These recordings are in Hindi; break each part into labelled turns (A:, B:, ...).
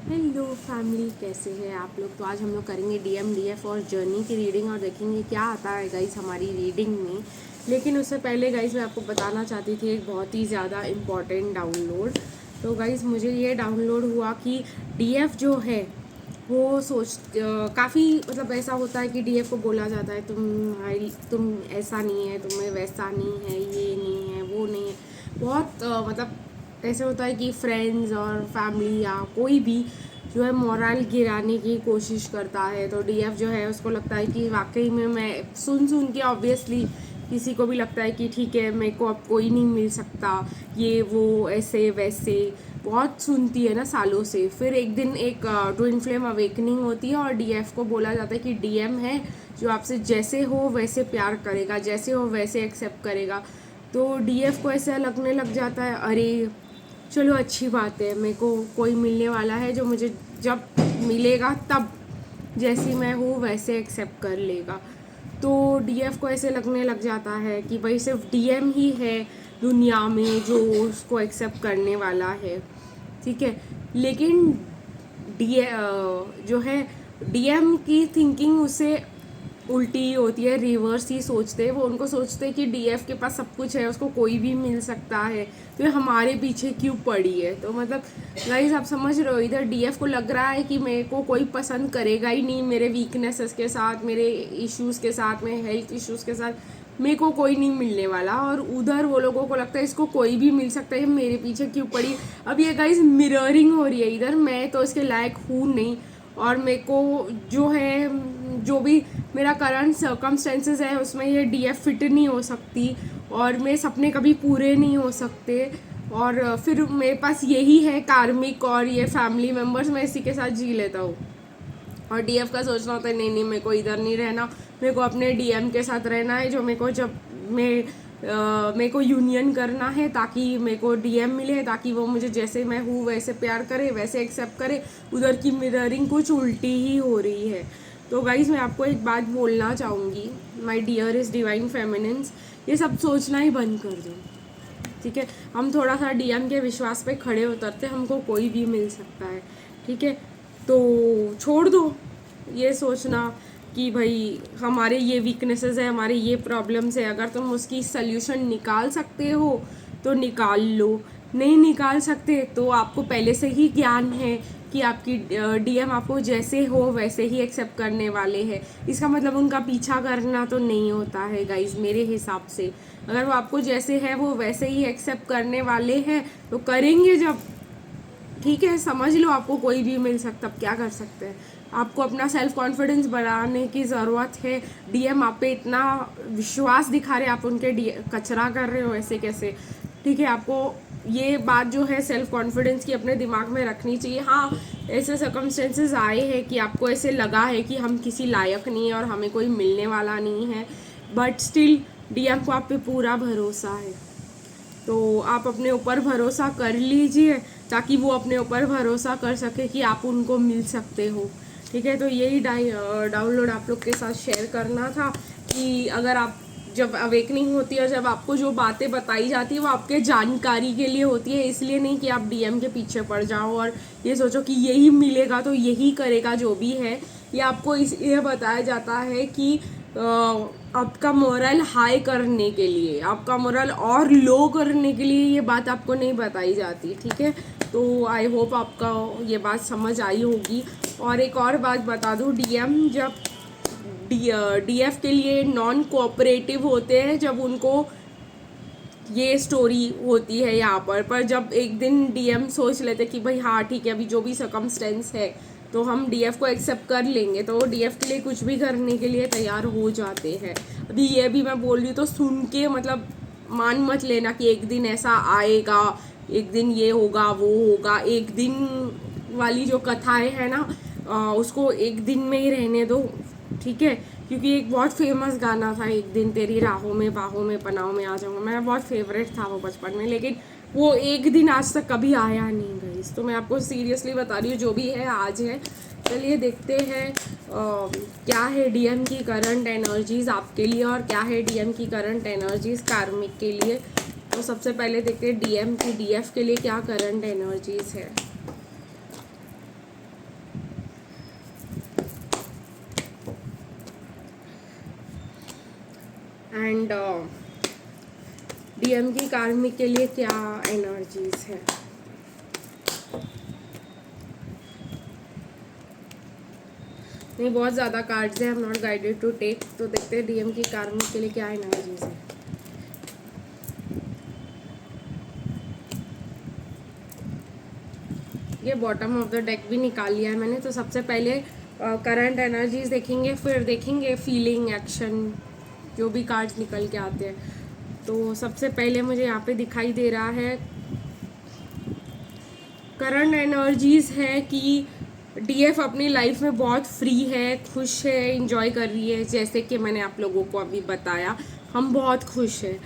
A: हेलो फैमिली, कैसे हैं आप लोग। तो आज हम लोग करेंगे डीएम डीएफ और जर्नी की रीडिंग और देखेंगे क्या आता है गाइस हमारी रीडिंग में। लेकिन उससे पहले गाइस मैं आपको बताना चाहती थी एक बहुत ही ज़्यादा इम्पॉर्टेंट डाउनलोड। तो गाइस मुझे ये डाउनलोड हुआ कि डीएफ जो है वो काफ़ी मतलब ऐसा होता है कि डीएफ को बोला जाता है तुम ऐसा नहीं है, तुम्हें वैसा नहीं है, ये नहीं है, वो नहीं है। बहुत मतलब ऐसे होता है कि फ्रेंड्स और फैमिली या कोई भी जो है मोरल गिराने की कोशिश करता है। तो डीएफ जो है उसको लगता है कि वाकई में मैं सुन के ऑब्वियसली किसी को भी लगता है कि ठीक है मेरे को अब कोई नहीं मिल सकता, ये वो ऐसे वैसे बहुत सुनती है ना सालों से। फिर एक दिन एक ट्विन फ्लेम अवेकनिंग होती है और डीएफ को बोला जाता है कि डीएम है जो आपसे जैसे हो वैसे प्यार करेगा, जैसे हो वैसे एक्सेप्ट करेगा। तो डीएफ को ऐसा लगने लग जाता है अरे चलो अच्छी बात है, मेरे को कोई मिलने वाला है जो मुझे जब मिलेगा तब जैसी मैं हूँ वैसे एक्सेप्ट कर लेगा। तो डीएफ को ऐसे लगने लग जाता है कि भाई सिर्फ डीएम ही है दुनिया में जो उसको एक्सेप्ट करने वाला है, ठीक है। लेकिन डी जो है डीएम की थिंकिंग उससे उल्टी ही होती है, रिवर्स ही सोचते हैं वो। उनको सोचते हैं कि डीएफ के पास सब कुछ है, उसको कोई भी मिल सकता है, तो ये हमारे पीछे क्यों पड़ी है। तो मतलब गाइस आप समझ रहे हो, इधर डीएफ को लग रहा है कि मेरे को कोई पसंद करेगा ही नहीं, मेरे वीकनेसेस के साथ, मेरे इश्यूज़ के साथ, मेरे हेल्थ इश्यूज़ के साथ मेरे को कोई नहीं मिलने वाला। और उधर वो लोगों को लगता है इसको कोई भी मिल सकता है, मेरे पीछे क्यों पड़ी। अब ये गाइस मिररिंग हो रही है, इधर मैं तो इसके लायक हूँ नहीं और मेरे को जो है जो भी मेरा करंट सर्कमस्टेंसेस है उसमें ये डीएफ फिट नहीं हो सकती और मेरे सपने कभी पूरे नहीं हो सकते। और फिर मेरे पास यही है कार्मिक और ये फैमिली मेम्बर्स, मैं इसी के साथ जी लेता हूँ। और डीएफ का सोचना होता है नहीं नहीं मेरे को इधर नहीं रहना, मेरे को अपने डीएम के साथ रहना है जो मेरे को जब मेरे को यूनियन करना है ताकि मेरे को डीएम मिले, ताकि वो मुझे जैसे मैं हूँ वैसे प्यार करे, वैसे एक्सेप्ट करे। उधर की मिररिंग कुछ उल्टी ही हो रही है। तो गाइज मैं आपको एक बात बोलना चाहूँगी, my dear is divine feminines, ये सब सोचना ही बंद कर दो, ठीक है। हम थोड़ा सा डीएम के विश्वास पे खड़े उतरते, हमको कोई भी मिल सकता है, ठीक है। तो छोड़ दो ये सोचना कि भाई हमारे ये वीकनेसेस है, हमारे ये प्रॉब्लम्स है, अगर तुम उसकी सल्यूशन निकाल सकते हो तो निकाल लो, नहीं निकाल सकते तो आपको पहले से ही ज्ञान है कि आपकी डीएम आपको जैसे हो वैसे ही एक्सेप्ट करने वाले हैं। इसका मतलब उनका पीछा करना तो नहीं होता है गाइज मेरे हिसाब से। अगर वो आपको जैसे है वो वैसे ही एक्सेप्ट करने वाले हैं तो करेंगे जब, ठीक है। समझ लो आपको कोई भी मिल सकता, अब क्या कर सकते हैं। आपको अपना सेल्फ कॉन्फिडेंस बढ़ाने की ज़रूरत है। डीएम आप पे इतना विश्वास दिखा रहे, आप उनके कचरा कर रहे हो ऐसे कैसे, ठीक है। आपको ये बात जो है सेल्फ कॉन्फिडेंस की अपने दिमाग में रखनी चाहिए। हाँ, ऐसे सर्कमस्टेंसेस आए हैं कि आपको ऐसे लगा है कि हम किसी लायक नहीं है और हमें कोई मिलने वाला नहीं है, बट स्टिल डीएम को आप पे पूरा भरोसा है। तो आप अपने ऊपर भरोसा कर लीजिए ताकि वो अपने ऊपर भरोसा कर सके कि आप उनको मिल सकते हो, ठीक है। तो यही डाउनलोड आप लोग के साथ शेयर करना था कि अगर आप जब अवेकनिंग होती है, जब आपको जो बातें बताई जाती है वो आपके जानकारी के लिए होती है, इसलिए नहीं कि आप डीएम के पीछे पड़ जाओ और ये सोचो कि यही मिलेगा तो यही करेगा जो भी है। ये आपको इसलिए बताया जाता है कि आपका मोरल हाई करने के लिए, आपका मोरल और लो करने के लिए ये बात आपको नहीं बताई जाती, ठीक है। तो आई होप आपका ये बात समझ आई होगी। और एक और बात बता दूँ, डीएम जब डीएफ के लिए नॉन कोऑपरेटिव होते हैं जब उनको ये स्टोरी होती है यहाँ पर जब एक दिन डीएम सोच लेते कि भाई हाँ ठीक है अभी जो भी सर्कमस्टेंस है तो हम डीएफ को एक्सेप्ट कर लेंगे, तो वो डीएफ के लिए कुछ भी करने के लिए तैयार हो जाते हैं। अभी ये भी मैं बोल रही हूँ तो सुन के मतलब मान मत लेना कि एक दिन ऐसा आएगा, एक दिन ये होगा वो होगा। एक दिन वाली जो कथाएं है ना उसको एक दिन में ही रहने दो, ठीक है। क्योंकि एक बहुत फेमस गाना था, एक दिन तेरी राहों में बाहों में पनाहों में आ जाऊंगा, मेरा बहुत फेवरेट था वो बचपन में, लेकिन वो एक दिन आज तक कभी आया नहीं गाइस। तो मैं आपको सीरियसली बता रही हूँ जो भी है आज है। चलिए देखते हैं क्या है डीएम की करंट एनर्जीज आपके लिए और क्या है डीएम की करंट एनर्जीज कार्मिक के लिए। तो सबसे पहले देखते हैं डीएम की डीएफ के लिए क्या करंट एनर्जीज है। एंड डीएम की कार्मिक के लिए क्या एनर्जीज है। नहीं, बहुत ज़्यादा कार्ड्स हैं, I am not guided to take. तो देखते हैं डीएम की कार्मिक के लिए क्या एनर्जीज है। ये बॉटम ऑफ द डेक भी निकाल लिया है मैंने। तो सबसे पहले करंट एनर्जीज देखेंगे, फिर देखेंगे फीलिंग, एक्शन, जो भी कार्ड्स निकल के आते हैं। तो सबसे पहले मुझे यहाँ पे दिखाई दे रहा है करंट एनर्जीज है कि डीएफ अपनी लाइफ में बहुत फ्री है, खुश है, इंजॉय कर रही है। जैसे कि मैंने आप लोगों को अभी बताया, हम बहुत खुश हैं,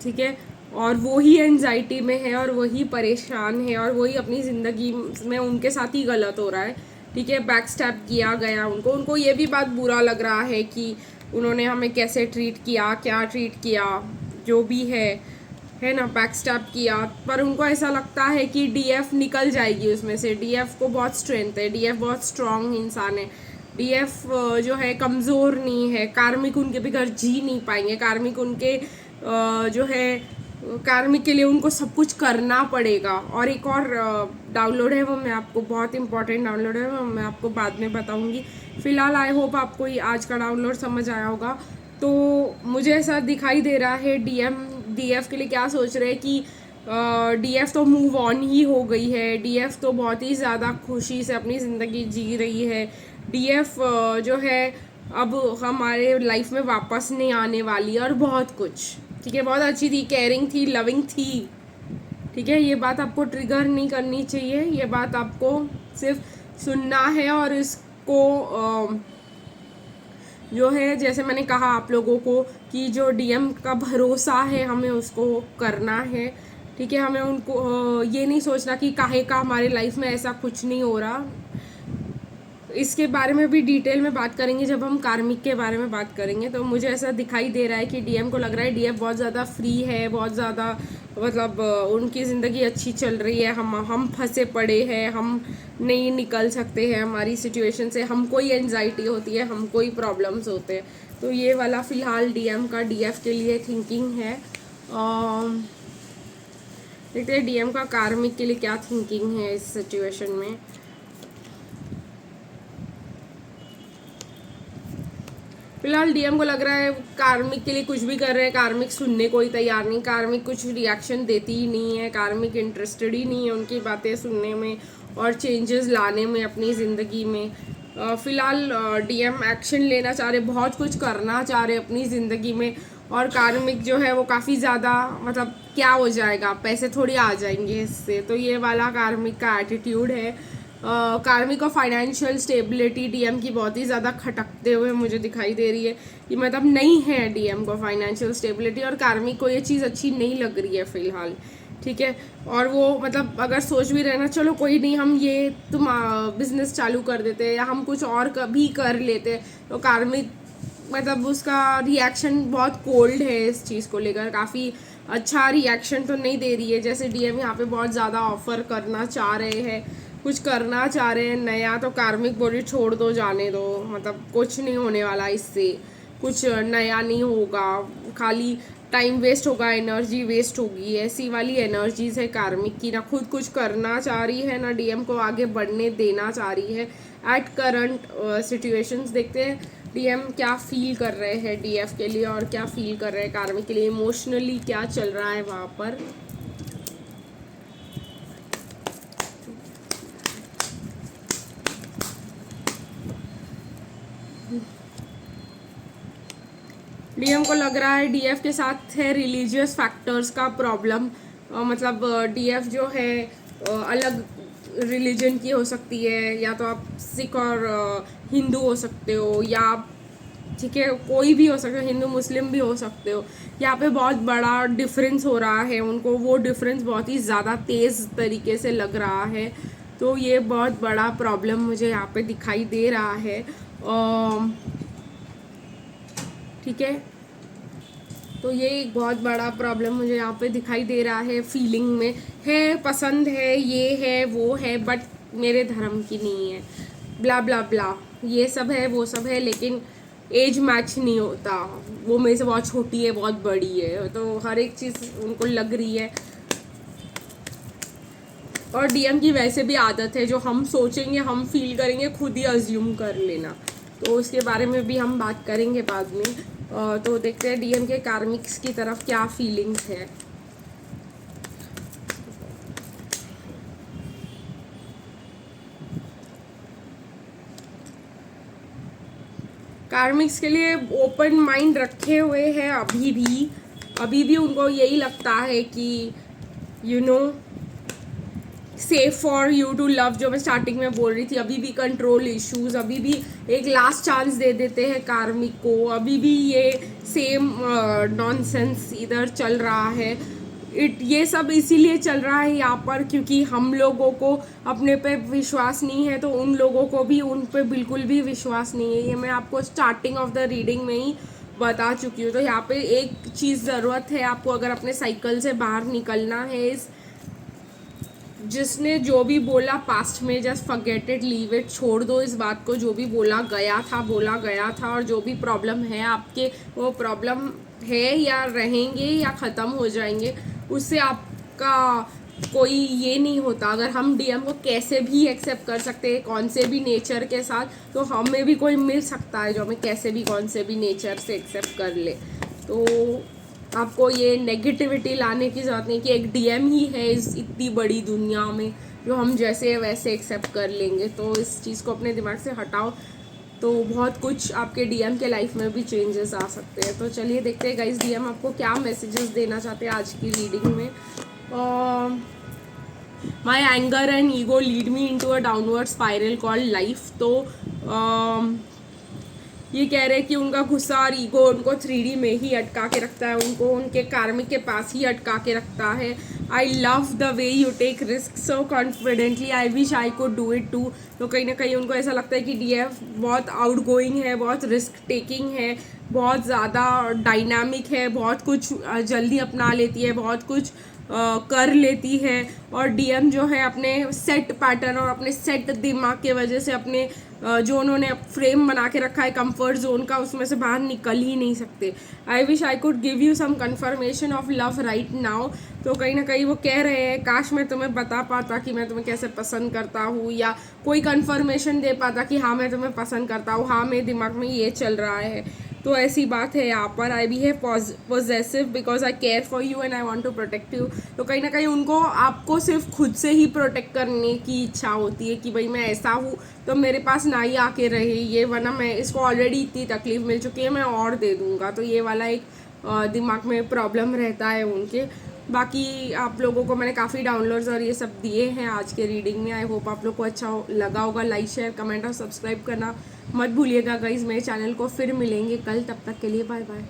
A: ठीक है। और वो ही एंजाइटी में है और वही परेशान है और वही अपनी ज़िंदगी में उनके साथ ही गलत हो रहा है, ठीक है। बैक स्टैप किया गया उनको ये भी बात बुरा लग रहा है कि उन्होंने हमें कैसे ट्रीट किया, क्या ट्रीट किया, जो भी है ना, बैक स्टैप किया। पर उनको ऐसा लगता है कि डीएफ निकल जाएगी उसमें से। डीएफ को बहुत स्ट्रेंथ है, डीएफ बहुत स्ट्रांग इंसान है, डीएफ जो है कमज़ोर नहीं है। कार्मिक उनके बगैर जी नहीं पाएंगे। कार्मिक उनके जो है कार्मिक के लिए उनको सब कुछ करना पड़ेगा। और एक और डाउनलोड है, वो मैं आपको, बहुत इंपॉर्टेंट डाउनलोड है, वो मैं आपको बाद में बताऊंगी। फिलहाल आई होप आपको आज का डाउनलोड समझ आया होगा। तो मुझे ऐसा दिखाई दे रहा है डीएफ के लिए क्या सोच रहे हैं कि डीएफ तो मूव ऑन ही हो गई है, डीएफ तो बहुत ही ज़्यादा खुशी से अपनी ज़िंदगी जी रही है। डीएफ जो है अब हमारे लाइफ में वापस नहीं आने वाली, और बहुत कुछ, ठीक है। बहुत अच्छी थी, केयरिंग थी, लविंग थी, ठीक है। ये बात आपको ट्रिगर नहीं करनी चाहिए, ये बात आपको सिर्फ सुनना है और इसको जो है, जैसे मैंने कहा आप लोगों को कि जो डीएम का भरोसा है हमें उसको करना है, ठीक है। हमें उनको ये नहीं सोचना कि काहे का हमारे लाइफ में ऐसा कुछ नहीं हो रहा। इसके बारे में भी डिटेल में बात करेंगे जब हम कार्मिक के बारे में बात करेंगे। तो मुझे ऐसा दिखाई दे रहा है कि डीएम को लग रहा है डीएफ बहुत ज़्यादा फ्री है, बहुत ज़्यादा मतलब उनकी ज़िंदगी अच्छी चल रही है। हम फंसे पड़े हैं, हम नहीं निकल सकते हैं हमारी सिचुएशन से, हमको ही एंजाइटी होती है, हमको ही प्रॉब्लम्स होते हैं। तो ये वाला फ़िलहाल डीएम का डीएफ के लिए थिंकिंग है। देखते हैं डीएम का कार्मिक के लिए क्या थिंकिंग है इस सिचुएशन में। फिलहाल डीएम को लग रहा है कार्मिक के लिए कुछ भी कर रहे हैं, कार्मिक सुनने को ही तैयार नहीं, कार्मिक कुछ रिएक्शन देती ही नहीं है, कार्मिक इंटरेस्टेड ही नहीं है उनकी बातें सुनने में और चेंजेस लाने में अपनी ज़िंदगी में। फ़िलहाल डीएम एक्शन लेना चाह रहे, बहुत कुछ करना चाह रहे अपनी ज़िंदगी में। और कार्मिक जो है वो काफ़ी ज़्यादा, मतलब क्या हो जाएगा, पैसे थोड़ी आ जाएंगे इससे। तो ये वाला कार्मिक का एटीट्यूड है। कार्मिक को फाइनेंशियल स्टेबिलिटी डीएम की बहुत ही ज़्यादा खटकते हुए मुझे दिखाई दे रही है कि मतलब नहीं है डीएम को फाइनेंशियल स्टेबिलिटी, और कार्मिक को ये चीज़ अच्छी नहीं लग रही है फ़िलहाल, ठीक है। और वो मतलब अगर सोच भी रहे ना, चलो कोई नहीं, हम ये तुम बिज़नेस चालू कर देते हैं या हम कुछ और कभी कर लेते, तो कार्मिक मतलब उसका रिएक्शन बहुत कोल्ड है इस चीज़ को लेकर। काफ़ी अच्छा रिएक्शन तो नहीं दे रही है। जैसे डीएम यहाँ पे बहुत ज़्यादा ऑफ़र करना चाह रहे हैं, कुछ करना चाह रहे हैं नया, तो कार्मिक बोली छोड़ दो, जाने दो, मतलब कुछ नहीं होने वाला इससे, कुछ नया नहीं होगा, खाली टाइम वेस्ट होगा, एनर्जी वेस्ट होगी। ऐसी वाली एनर्जीज है कार्मिक की। ना खुद कुछ करना चाह रही है, ना डीएम को आगे बढ़ने देना चाह रही है एट करंट सिचुएशंस। देखते हैं डीएम क्या फील कर रहे हैं डीएफ के लिए और क्या फील कर रहे हैं कार्मिक के लिए, इमोशनली क्या चल रहा है वहाँ पर। डीएम को लग रहा है डीएफ के साथ है रिलीजियस फैक्टर्स का प्रॉब्लम। मतलब डीएफ जो है अलग रिलीजन की हो सकती है, या तो आप सिख और हिंदू हो सकते हो, या आप, ठीक है, कोई भी हो सकता है, हिंदू मुस्लिम भी हो सकते हो। यहाँ पे बहुत बड़ा डिफरेंस हो रहा है उनको, वो डिफरेंस बहुत ही ज़्यादा तेज़ तरीके से लग रहा है। तो ये बहुत बड़ा प्रॉब्लम मुझे यहाँ पे दिखाई दे रहा है, ठीक है। तो ये एक बहुत बड़ा प्रॉब्लम मुझे यहाँ पे दिखाई दे रहा है। फीलिंग में है, पसंद है, ये है, वो है, बट मेरे धर्म की नहीं है, ब्ला ब्ला ब्ला, ये सब है, वो सब है, लेकिन एज मैच नहीं होता, वो मेरे से बहुत छोटी है, बहुत बड़ी है, तो हर एक चीज़ उनको लग रही है। और डीएम की वैसे भी आदत है, जो हम सोचेंगे हम फील करेंगे खुद ही अज्यूम कर लेना, तो उसके बारे में भी हम बात करेंगे बाद में। तो देखते हैं डीएम के कार्मिक्स की तरफ क्या फीलिंग्स है। कार्मिक्स के लिए ओपन माइंड रखे हुए हैं अभी भी उनको यही लगता है कि you know safe for you to love, जो मैं स्टार्टिंग में बोल रही थी। अभी भी कंट्रोल इश्यूज, अभी भी एक लास्ट चांस दे देते हैं कार्मिक को, अभी भी ये सेम नॉनसेंस इधर चल रहा है। ये सब इसीलिए चल रहा है यहाँ पर क्योंकि हम लोगों को अपने पे विश्वास नहीं है, तो उन लोगों को भी उन पे बिल्कुल भी विश्वास नहीं है। ये मैं आपको स्टार्टिंग ऑफ द रीडिंग में ही बता चुकी हूँ। तो यहाँ पे एक चीज़ ज़रूरत है आपको, अगर अपने साइकिल से बाहर निकलना है, जिसने जो भी बोला पास्ट में just forget it, leave it, छोड़ दो इस बात को। जो भी बोला गया था, और जो भी प्रॉब्लम है आपके, वो प्रॉब्लम है या रहेंगे या ख़त्म हो जाएंगे, उससे आपका कोई ये नहीं होता। अगर हम डीएम को कैसे भी एक्सेप्ट कर सकते हैं, कौन से भी नेचर के साथ, तो हमें भी कोई मिल सकता है जो हमें कैसे भी कौन से भी नेचर से एक्सेप्ट कर ले। तो आपको ये नेगेटिविटी लाने की ज़रूरत नहीं कि एक डीएम ही है इस इतनी बड़ी दुनिया में जो हम जैसे वैसे एक्सेप्ट कर लेंगे। तो इस चीज़ को अपने दिमाग से हटाओ, तो बहुत कुछ आपके डीएम के लाइफ में भी चेंजेस आ सकते हैं। तो चलिए देखते हैं गाइस डीएम आपको क्या मैसेजेस देना चाहते हैं आज की रीडिंग में। माई anger and ego lead me into a downward spiral called life. तो ये कह रहे हैं कि उनका गुस्सा और ईगो उनको 3D में ही अटका के रखता है, उनको उनके कार्मिक के पास ही अटका के रखता है। I love the way you take risk so confidently, I wish I could do it too. तो कहीं ना कहीं उनको ऐसा लगता है कि डीएफ बहुत आउटगोइंग है, बहुत रिस्क टेकिंग है, बहुत ज़्यादा डायनामिक है, बहुत कुछ जल्दी अपना लेती है, बहुत कुछ कर लेती है। और डीएम जो है अपने सेट पैटर्न और अपने सेट दिमाग के वजह से अपने जो उन्होंने फ्रेम बना के रखा है कंफर्ट जोन का, उसमें से बाहर निकल ही नहीं सकते। I wish I could give you some confirmation of love right now. तो कहीं ना कहीं वो कह रहे हैं काश मैं तुम्हें बता पाता कि मैं तुम्हें कैसे पसंद करता हूँ, या कोई कन्फर्मेशन दे पाता कि हाँ मैं तुम्हें पसंद करता हूँ, हाँ मेरे दिमाग में ये चल रहा है। तो ऐसी बात है यहाँ पर। I behave possessive because I care for you and I want to protect you. तो कहीं ना कहीं उनको आपको सिर्फ खुद से ही प्रोटेक्ट करने की इच्छा होती है कि भाई मैं ऐसा हूँ तो मेरे पास ना ही आके रहे ये, वरना मैं इसको ऑलरेडी इतनी तकलीफ मिल चुकी है, मैं और दे दूँगा। तो ये वाला एक दिमाग में प्रॉब्लम रहता है उनके। बाकी आप लोगों को मैंने काफ़ी डाउनलोड्स और ये सब दिए हैं आज के रीडिंग में। आई होप आप लोग को अच्छा लगा होगा। लाइक शेयर कमेंट और सब्सक्राइब करना मत भूलिएगा गाइस मेरे चैनल को। फिर मिलेंगे कल, तब तक के लिए बाय बाय।